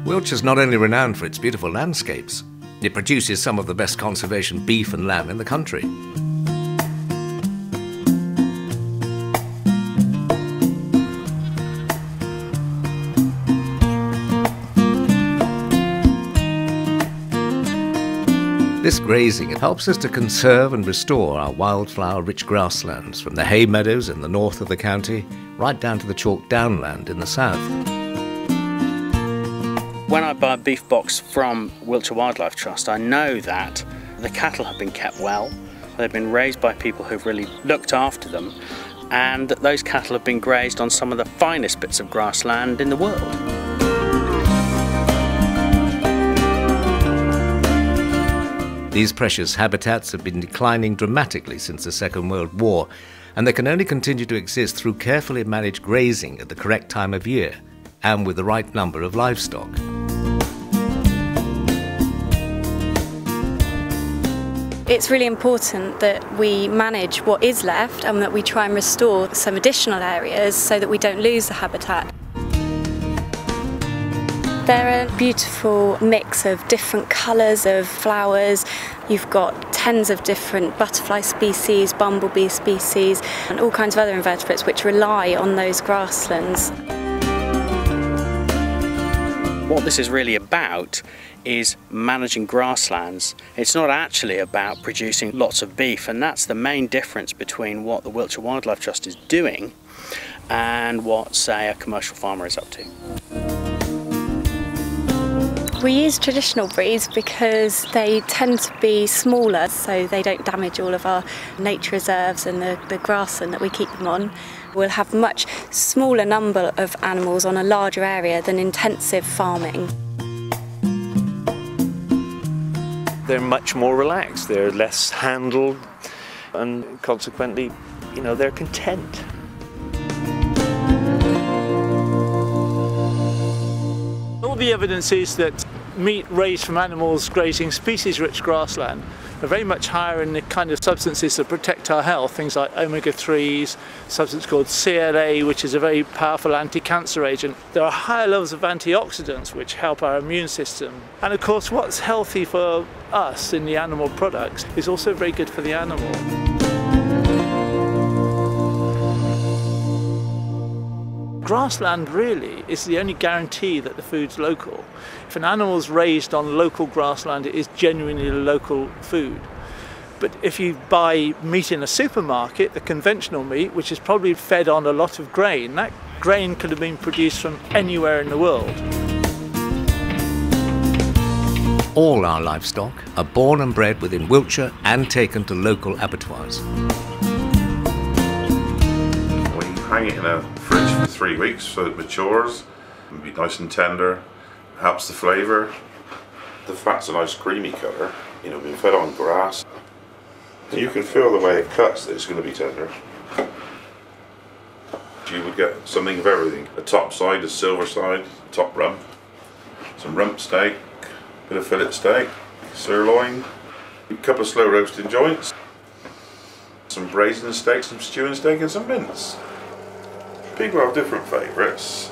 Wiltshire's not only renowned for its beautiful landscapes, it produces some of the best conservation beef and lamb in the country. This grazing helps us to conserve and restore our wildflower-rich grasslands from the hay meadows in the north of the county right down to the chalk downland in the south. When I buy a beef box from Wiltshire Wildlife Trust, I know that the cattle have been kept well, they've been raised by people who've really looked after them, and that those cattle have been grazed on some of the finest bits of grassland in the world. These precious habitats have been declining dramatically since the Second World War, and they can only continue to exist through carefully managed grazing at the correct time of year and with the right number of livestock. It's really important that we manage what is left and that we try and restore some additional areas so that we don't lose the habitat. They're a beautiful mix of different colours of flowers. You've got tens of different butterfly species, bumblebee species, and all kinds of other invertebrates which rely on those grasslands. What this is really about is managing grasslands. It's not actually about producing lots of beef, and that's the main difference between what the Wiltshire Wildlife Trust is doing and what, say, a commercial farmer is up to. We use traditional breeds because they tend to be smaller, so they don't damage all of our nature reserves and the grassland that we keep them on. We'll have a much smaller number of animals on a larger area than intensive farming. They're much more relaxed, they're less handled, and consequently, they're content. All the evidence is that meat raised from animals grazing species-rich grassland are very much higher in the kind of substances that protect our health, things like omega-3s, a substance called CLA, which is a very powerful anti-cancer agent. There are higher levels of antioxidants which help our immune system. And of course, what's healthy for us in the animal products is also very good for the animal. Grassland really is the only guarantee that the food's local. If an animal's raised on local grassland, it is genuinely local food. But if you buy meat in a supermarket, the conventional meat, which is probably fed on a lot of grain, that grain could have been produced from anywhere in the world. All our livestock are born and bred within Wiltshire and taken to local abattoirs. Hang it in a fridge for 3 weeks so it matures and be nice and tender, helps the flavour. The fat's a nice creamy colour, being fed on grass. And you can feel the way it cuts that it's going to be tender. You would get something of everything. A top side, a silver side, top rump, some rump steak, bit of fillet steak, sirloin, a couple of slow roasting joints, some braising steak, some stewing steak and some mince. People have different favourites.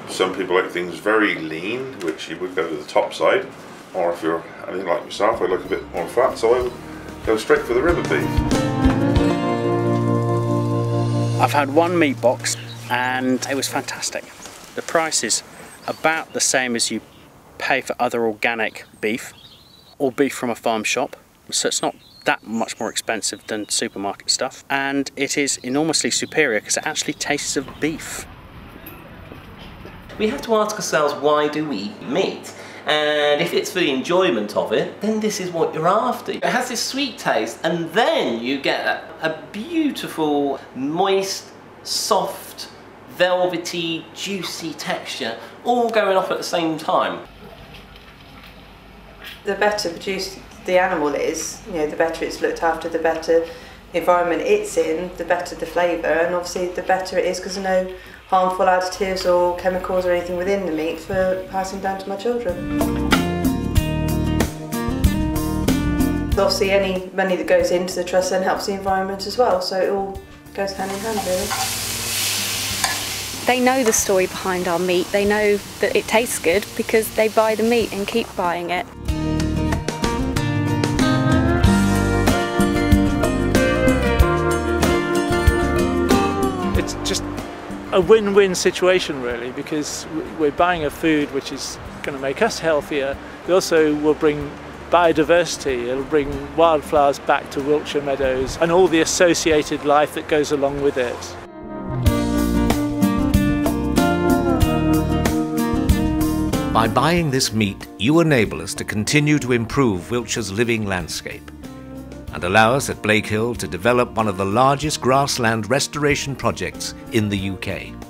Some people like things very lean, which you would go to the top side, or if you're anything like myself, I like a bit more fat, so I would go straight for the river beef. I've had one meat box and it was fantastic. The price is about the same as you pay for other organic beef or beef from a farm shop, so it's not that much more expensive than supermarket stuff, and it is enormously superior because it actually tastes of beef. We have to ask ourselves, why do we eat meat? And if it's for the enjoyment of it, then this is what you're after. It has this sweet taste, and then you get a beautiful, moist, soft, velvety, juicy texture, all going off at the same time. The better produced the animal is, the better it's looked after, the better environment it's in, the better the flavour, and obviously the better it is because there's no harmful additives or chemicals or anything within the meat for passing down to my children. Obviously any money that goes into the trust then helps the environment as well, so it all goes hand in hand really. They know the story behind our meat. They know that it tastes good because they buy the meat and keep buying it. It's just a win-win situation really, because we're buying a food which is going to make us healthier. It also will bring biodiversity, it'll bring wildflowers back to Wiltshire meadows and all the associated life that goes along with it. By buying this meat, you enable us to continue to improve Wiltshire's living landscape and allow us at Blake Hill to develop one of the largest grassland restoration projects in the UK.